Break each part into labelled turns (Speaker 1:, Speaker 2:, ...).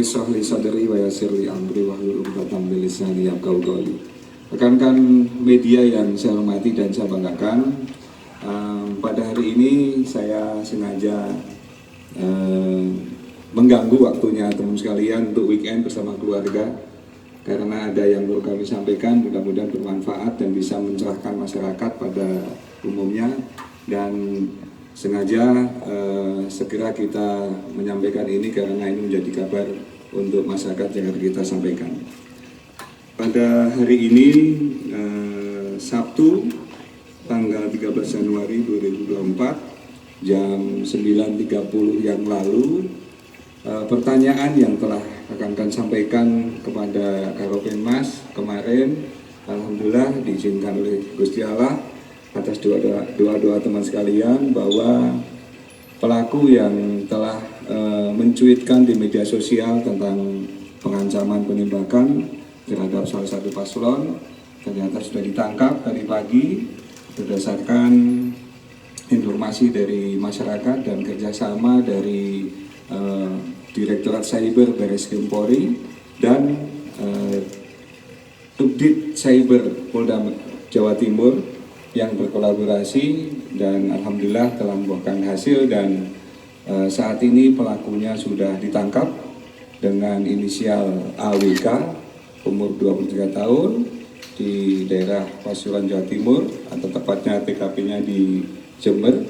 Speaker 1: ishrah li sadri wa yassir li amri wahlul 'uqdatam min lisani yafqahu qawli. Rekan-rekan media yang saya hormati dan saya banggakan, pada hari ini saya sengaja mengganggu waktunya teman sekalian untuk weekend bersama keluarga, karena ada yang perlu kami sampaikan, mudah-mudahan bermanfaat dan bisa mencerahkan masyarakat pada umumnya, dan sengaja segera kita menyampaikan ini karena ini menjadi kabar untuk masyarakat yang harus kita sampaikan. Pada hari ini Sabtu tanggal 13 Januari 2024 jam 9.30 yang lalu, pertanyaan yang telah rekan-rekan sampaikan kepada Karopenmas kemarin, alhamdulillah diizinkan oleh Gusti Allah atas doa-doa teman sekalian bahwa pelaku yang telah mencuitkan di media sosial tentang pengancaman penembakan terhadap salah satu paslon ternyata sudah ditangkap tadi pagi berdasarkan informasi dari masyarakat dan kerjasama dari Direktorat Cyber Barreskrim Polri dan Subdit Cyber Polda Jawa Timur yang berkolaborasi, dan alhamdulillah telah membuahkan hasil, dan saat ini pelakunya sudah ditangkap dengan inisial AWK, umur 23 tahun, di daerah Pasuruan, Jawa Timur, atau tepatnya TKP-nya di Jember.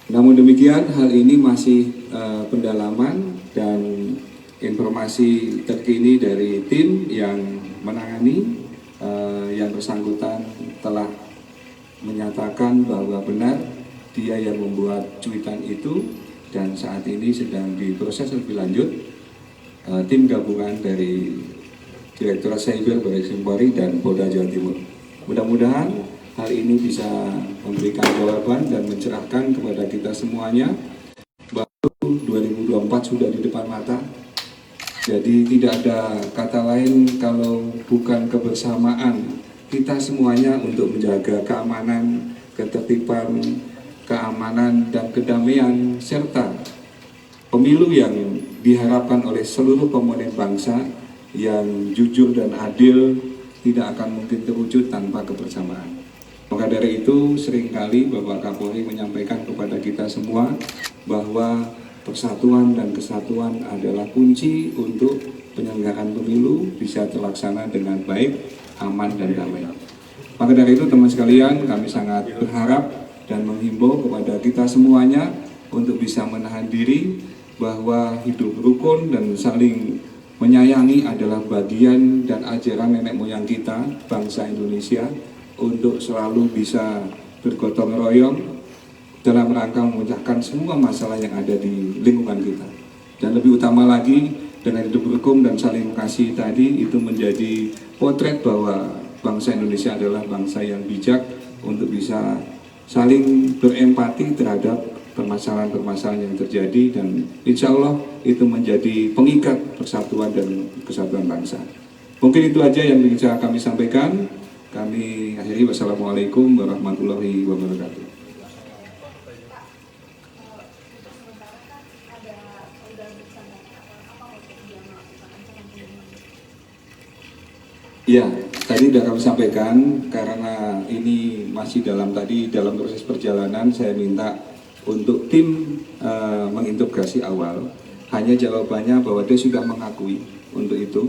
Speaker 1: Namun demikian, hal ini masih pendalaman dan informasi terkini dari tim yang menangani. Yang bersangkutan telah menyatakan bahwa benar dia yang membuat cuitan itu, dan saat ini sedang diproses lebih lanjut tim gabungan dari Direktorat Cyber Barreskrim Polri dan Polda Jawa Timur. Mudah-mudahan hal ini bisa memberikan jawaban dan mencerahkan kepada kita semuanya bahwa 2024 sudah di depan mata. Jadi tidak ada kata lain kalau bukan kebersamaan kita semuanya untuk menjaga keamanan, ketertiban, keamanan dan kedamaian, serta pemilu yang diharapkan oleh seluruh komponen bangsa yang jujur dan adil tidak akan mungkin terwujud tanpa kebersamaan. Maka dari itu seringkali Bapak Kapolri menyampaikan kepada kita semua bahwa persatuan dan kesatuan adalah kunci untuk penyelenggaraan pemilu bisa terlaksana dengan baik, aman dan damai. Maka dari itu teman sekalian, kami sangat berharap dan menghimbau kepada kita semuanya untuk bisa menahan diri, bahwa hidup rukun dan saling menyayangi adalah bagian dan ajaran nenek moyang kita, bangsa Indonesia, untuk selalu bisa bergotong royong dalam rangka memecahkan semua masalah yang ada di lingkungan kita. Dan lebih utama lagi, dengan hidup rukun dan saling mengasihi tadi, itu menjadi potret bahwa bangsa Indonesia adalah bangsa yang bijak untuk bisa saling berempati terhadap permasalahan-permasalahan yang terjadi, dan insya Allah itu menjadi pengikat persatuan dan kesatuan bangsa. Mungkin itu aja yang bisa kami sampaikan. Kami akhiri, wassalamualaikum warahmatullahi wabarakatuh. Ya, tadi sudah kami sampaikan, karena ini masih dalam proses perjalanan, saya minta untuk tim mengintegrasi awal. Hanya jawabannya bahwa dia sudah mengakui untuk itu,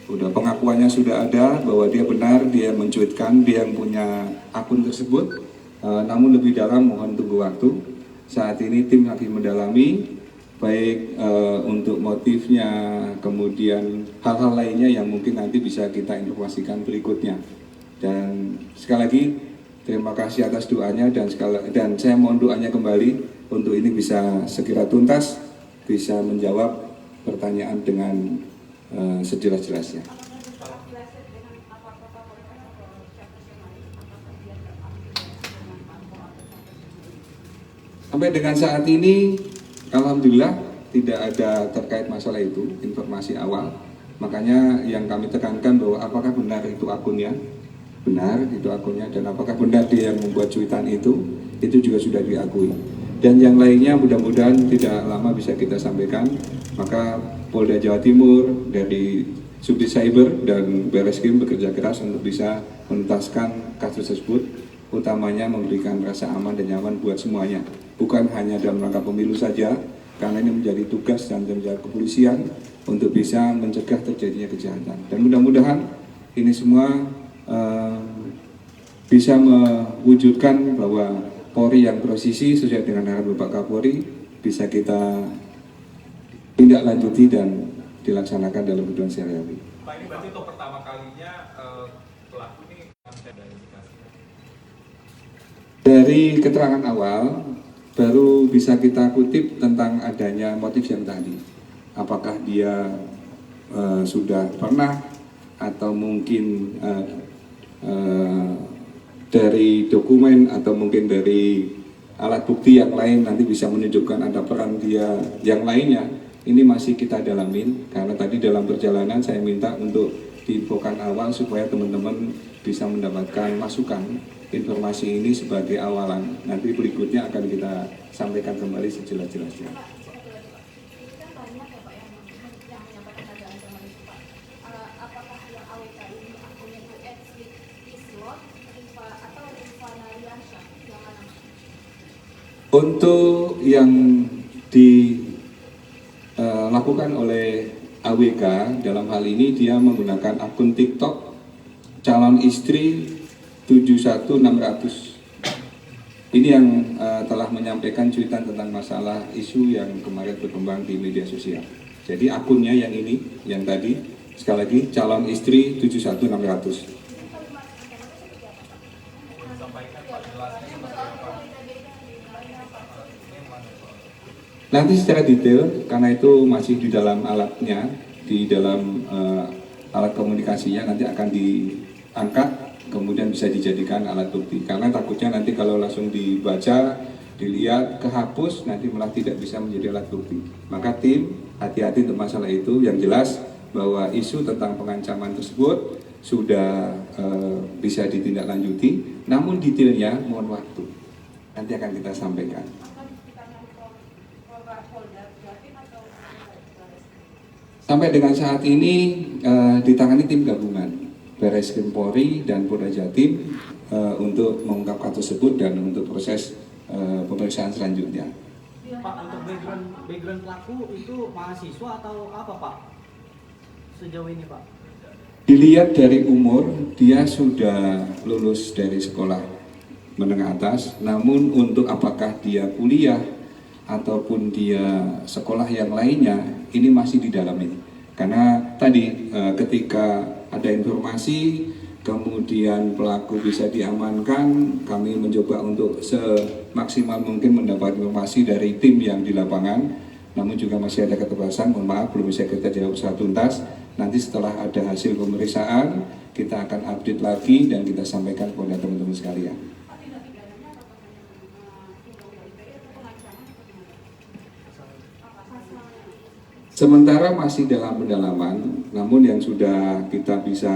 Speaker 1: pengakuannya sudah ada bahwa dia benar, dia mencuitkan, dia yang punya akun tersebut. Namun lebih dalam mohon tunggu waktu. Saat ini tim lagi mendalami, baik untuk motifnya, kemudian hal-hal lainnya yang mungkin nanti bisa kita informasikan berikutnya. Dan sekali lagi terima kasih atas doanya, dan saya mohon doanya kembali untuk ini bisa segera tuntas, bisa menjawab pertanyaan dengan sejelas-jelasnya. Sampai dengan saat ini, alhamdulillah tidak ada terkait masalah itu, informasi awal. Makanya yang kami tekankan bahwa apakah benar itu akunnya, benar itu akunnya, dan apakah benar dia yang membuat cuitan itu juga sudah diakui. Dan yang lainnya mudah-mudahan tidak lama bisa kita sampaikan. Maka Polda Jawa Timur, dari Subdit Cyber dan Barreskrim bekerja keras untuk bisa menuntaskan kasus tersebut, utamanya memberikan rasa aman dan nyaman buat semuanya. Bukan hanya dalam rangka pemilu saja, karena ini menjadi tugas dan tanggung jawab kepolisian untuk bisa mencegah terjadinya kejahatan. Dan mudah-mudahan ini semua bisa mewujudkan bahwa Polri yang presisi sesuai dengan arahan Bapak Kapolri bisa kita tindak lanjuti dan dilaksanakan dalam kehidupan sehari-hari.
Speaker 2: Pak, ini berarti untuk pertama kalinya pelaku ini
Speaker 1: dari keterangan awal baru bisa kita kutip tentang adanya motif yang tadi. Apakah dia sudah pernah atau mungkin dari dokumen atau mungkin dari alat bukti yang lain nanti bisa menunjukkan ada peran dia yang lainnya. Ini masih kita dalamin karena tadi dalam perjalanan saya minta untuk diinfokan awal supaya teman-teman bisa mendapatkan masukan informasi ini sebagai awalan. Nanti berikutnya akan kita sampaikan kembali sejelas-jelasnya. Untuk yang dilakukan oleh AWK dalam hal ini dia menggunakan akun TikTok calon istri 71600. Ini yang telah menyampaikan cuitan tentang masalah isu yang kemarin berkembang di media sosial. Jadi akunnya yang ini, yang tadi, sekali lagi calon istri 71600. Nanti secara detail, karena itu masih di dalam alatnya, di dalam alat komunikasinya nanti akan diangkat, kemudian bisa dijadikan alat bukti. Karena takutnya nanti kalau langsung dibaca, dilihat, kehapus, nanti malah tidak bisa menjadi alat bukti. Maka tim hati-hati untuk masalah itu. Yang jelas bahwa isu tentang pengancaman tersebut sudah bisa ditindaklanjuti, namun detailnya mohon waktu. Nanti akan kita sampaikan. Sampai dengan saat ini ditangani tim gabungan Barreskrim Polri dan Polda Jatim untuk mengungkap kasus tersebut dan untuk proses pemeriksaan selanjutnya.
Speaker 3: Pak, untuk background pelaku itu mahasiswa atau apa, Pak? Sejauh ini, Pak?
Speaker 1: Dilihat dari umur, dia sudah lulus dari sekolah menengah atas, namun untuk apakah dia kuliah ataupun dia sekolah yang lainnya, ini masih didalami. Karena tadi ketika ada informasi, kemudian pelaku bisa diamankan, kami mencoba untuk semaksimal mungkin mendapat informasi dari tim yang di lapangan, namun juga masih ada keterbatasan, mohon maaf belum bisa kita jawab secara tuntas. Nanti setelah ada hasil pemeriksaan, kita akan update lagi dan kita sampaikan kepada teman-teman sekalian. Sementara masih dalam pendalaman, namun yang sudah kita bisa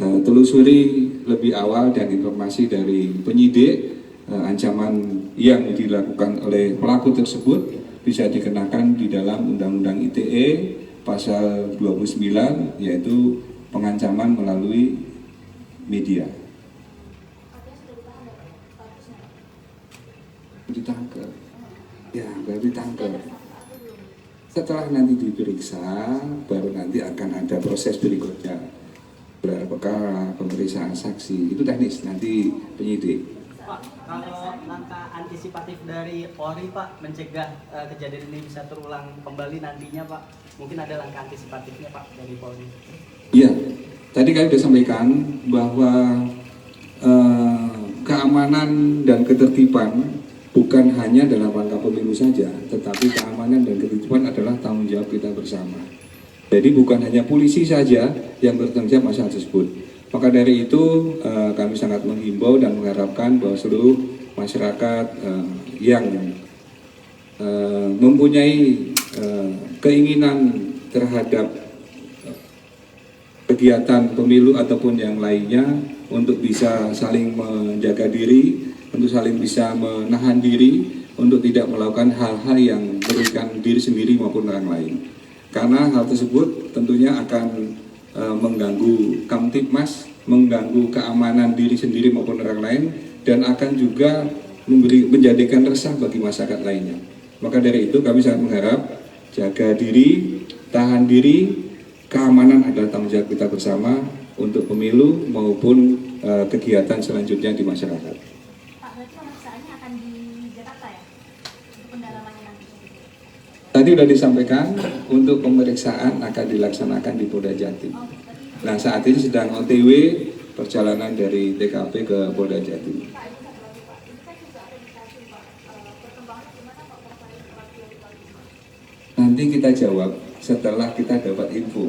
Speaker 1: telusuri lebih awal dan informasi dari penyidik, ancaman yang dilakukan oleh pelaku tersebut bisa dikenakan di dalam Undang-Undang ITE pasal 29, yaitu pengancaman melalui media. Ditangkap, ya baru ditangkap. Setelah nanti diperiksa, baru nanti akan ada proses berikutnya. Apakah pemeriksaan saksi, itu teknis, nanti penyidik.
Speaker 3: Pak, kalau langkah antisipatif dari Polri, Pak, mencegah kejadian ini bisa terulang kembali nantinya, Pak, mungkin ada langkah antisipatifnya, Pak, dari Polri?
Speaker 1: Iya, tadi kami sudah sampaikan bahwa keamanan dan ketertiban bukan hanya dalam rangka pemilu saja, tetapi keamanan dan ketertiban adalah tanggung jawab kita bersama. Jadi bukan hanya polisi saja yang bertanggung jawab masalah tersebut. Maka dari itu kami sangat menghimbau dan mengharapkan bahwa seluruh masyarakat yang mempunyai keinginan terhadap kegiatan pemilu ataupun yang lainnya untuk bisa saling menjaga diri, untuk saling bisa menahan diri, untuk tidak melakukan hal-hal yang merugikan diri sendiri maupun orang lain. karena hal tersebut tentunya akan mengganggu Kamtibmas, mengganggu keamanan diri sendiri maupun orang lain, dan akan juga menjadikan resah bagi masyarakat lainnya. Maka dari itu kami sangat mengharap jaga diri, tahan diri, keamanan adalah tanggung jawab kita bersama untuk pemilu maupun kegiatan selanjutnya di masyarakat.
Speaker 4: Pak, berarti pemeriksaannya akan di Jakarta ya? Untuk pendalamannya nanti?
Speaker 1: Tadi sudah disampaikan untuk pemeriksaan akan dilaksanakan di Polda Jatim. Nah, saat ini sedang OTW perjalanan dari TKP ke Polda Jatim.
Speaker 4: Pak, itu satu lagi Pak. Itu kan juga ada indikasi Pak. Perkembangannya gimana Pak terkait radikalisme?
Speaker 1: Nanti kita jawab setelah kita dapat info.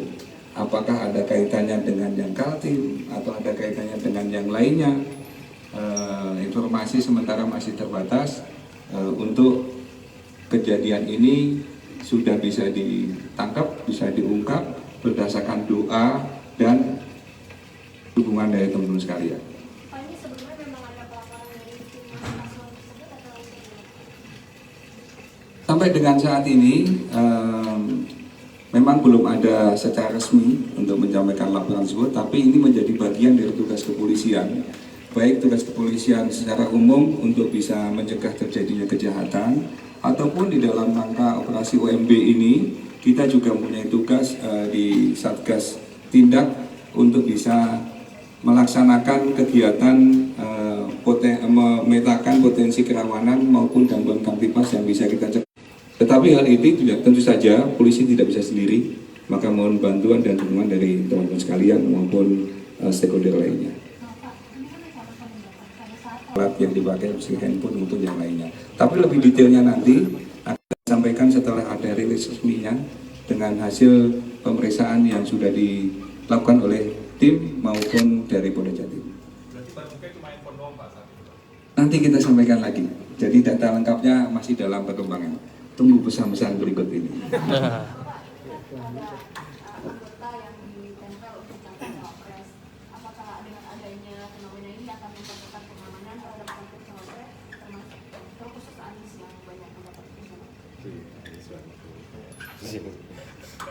Speaker 1: Apakah ada kaitannya dengan yang Kaltim atau ada kaitannya dengan yang lainnya. Informasi sementara masih terbatas. Untuk kejadian ini sudah bisa ditangkap, bisa diungkap berdasarkan doa dan dukungan dari teman-teman sekalian.
Speaker 4: Pak, ini sebelumnya memang ada pelaporan dari tim paslon tersebut atau
Speaker 1: Sampai dengan saat ini memang belum ada secara resmi untuk menyampaikan laporan tersebut, tapi ini menjadi bagian dari tugas kepolisian. Baik tugas kepolisian secara umum untuk bisa mencegah terjadinya kejahatan, ataupun di dalam rangka operasi OMB ini kita juga mempunyai tugas di Satgas Tindak untuk bisa melaksanakan kegiatan memetakan potensi kerawanan maupun gangguan Kamtibmas yang bisa kita cegah. Tetapi hal ini tidak, tentu saja polisi tidak bisa sendiri, maka mohon bantuan dan dukungan dari teman-teman sekalian maupun stakeholder lainnya. Alat yang dipakai seperti handphone untuk yang lainnya. Tapi lebih detailnya nanti akan disampaikan setelah ada rilis resminya dengan hasil pemeriksaan yang sudah dilakukan oleh tim maupun dari Polda Jatim.
Speaker 2: Berarti Pak mungkin cuma handphone doang Pak saat itu?
Speaker 1: Nanti kita sampaikan lagi. Jadi data lengkapnya masih dalam perkembangan. Tunggu pesan-pesan berikut ini.
Speaker 4: anggota yang ditempel untuk capres, apakah dengan adanya fenomena ini akan memperketat pengamanan terhadap kantor cawapres, terkhusus Anies yang banyak mendapat kunjungan?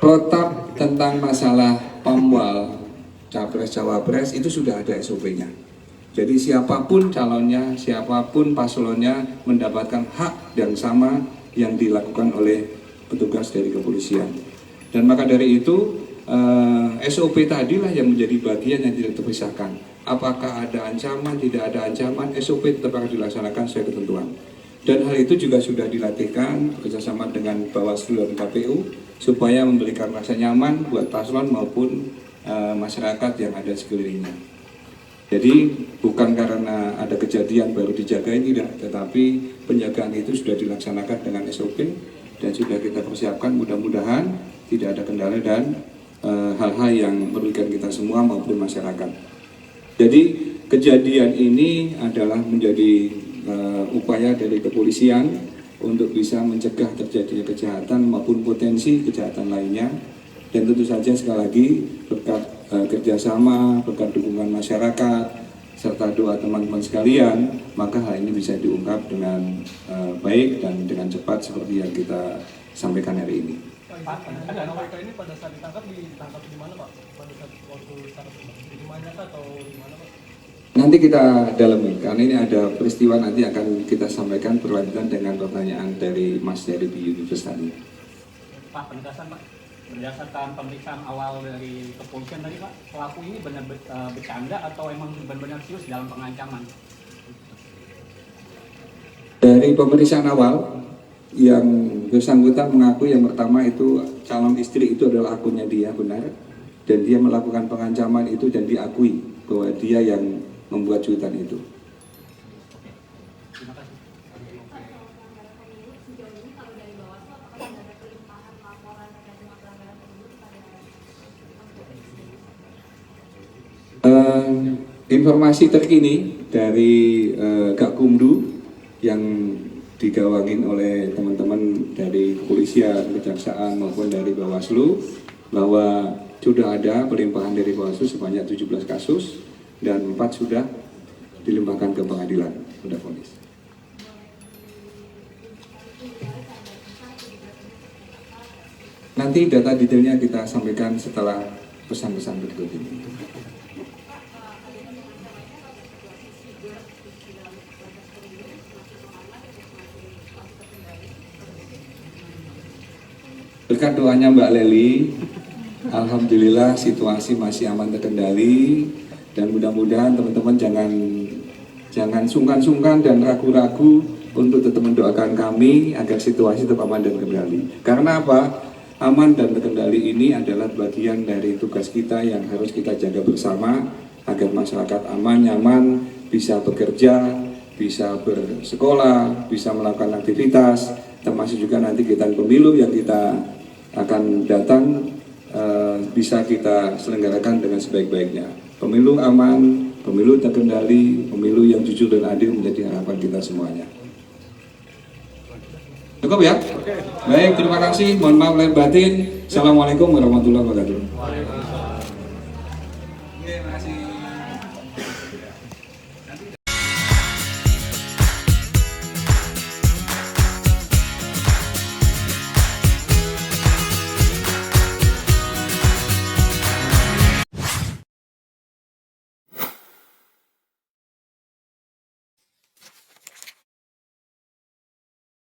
Speaker 1: Protap tentang masalah pamwal capres-cawapres itu sudah ada SOP-nya. Jadi siapapun calonnya, siapapun paslonnya mendapatkan hak yang sama yang dilakukan oleh petugas dari kepolisian. Dan maka dari itu SOP tadilah yang menjadi bagian yang tidak terpisahkan. Apakah ada ancaman, tidak ada ancaman, SOP tetap akan dilaksanakan sesuai ketentuan. Dan hal itu juga sudah dilatihkan bekerjasama dengan Bawaslu dan KPU supaya memberikan rasa nyaman buat paslon maupun masyarakat yang ada sekelilingnya. Jadi bukan karena ada kejadian baru dijagain, tidak, tetapi penjagaan itu sudah dilaksanakan dengan SOP dan sudah kita persiapkan. Mudah-mudahan tidak ada kendala dan hal-hal yang merugikan kita semua maupun masyarakat. Jadi kejadian ini adalah menjadi upaya dari kepolisian untuk bisa mencegah terjadinya kejahatan maupun potensi kejahatan lainnya. Dan tentu saja sekali lagi berkat kerjasama, berkat dukungan masyarakat, serta doa teman-teman sekalian, maka hal ini bisa diungkap dengan baik dan dengan cepat seperti yang kita sampaikan hari ini.
Speaker 5: Pak, anak mereka ini pada saat ditangkap di mana Pak? Pada saat waktu ditangkap di rumahnya atau di mana Pak?
Speaker 1: Nanti kita dalami, karena ini ada peristiwa nanti akan kita sampaikan berlanjutan dengan pertanyaan dari Mas dari Yunus tadi.
Speaker 3: Pak, penegasan Pak, berdasarkan pemeriksaan awal dari kepolisian tadi Pak, pelaku ini benar bercanda atau emang benar-benar serius dalam pengancaman?
Speaker 1: Dari pemeriksaan awal, yang bersangkutan mengaku yang pertama itu calon istri itu adalah akunnya dia, benar, dan dia melakukan pengancaman itu dan diakui bahwa dia yang membuat cuitan itu.
Speaker 3: Terima kasih.
Speaker 4: Pak, soal pelanggaran pemilu sejauh ini kalau dari Bawaslu apakah sudah ada pelimpahan laporan terkait dengan pelanggaran pemilu kepada
Speaker 1: Informasi terkini dari Gakumdu yang digawangin oleh teman-teman dari kepolisian, kejaksaan maupun dari Bawaslu bahwa sudah ada pelimpahan dari Bawaslu sebanyak 17 kasus dan 4 sudah dilimpahkan ke pengadilan, sudah vonis. Nanti data detailnya kita sampaikan setelah pesan-pesan berikut ini. Berkat doanya Mbak Leli, alhamdulillah situasi masih aman terkendali, dan mudah-mudahan teman-teman jangan sungkan-sungkan dan ragu-ragu untuk tetap mendoakan kami agar situasi tetap aman dan terkendali. Karena apa? Aman dan terkendali ini adalah bagian dari tugas kita yang harus kita jaga bersama agar masyarakat aman, nyaman, bisa bekerja, bisa bersekolah, bisa melakukan aktivitas, termasuk juga nanti kita pemilu yang kita akan datang bisa kita selenggarakan dengan sebaik-baiknya. Pemilu aman, pemilu terkendali, pemilu yang jujur dan adil menjadi harapan kita semuanya. Cukup ya? Baik, terima kasih. Mohon maaf lahir batin. Assalamualaikum warahmatullahi wabarakatuh.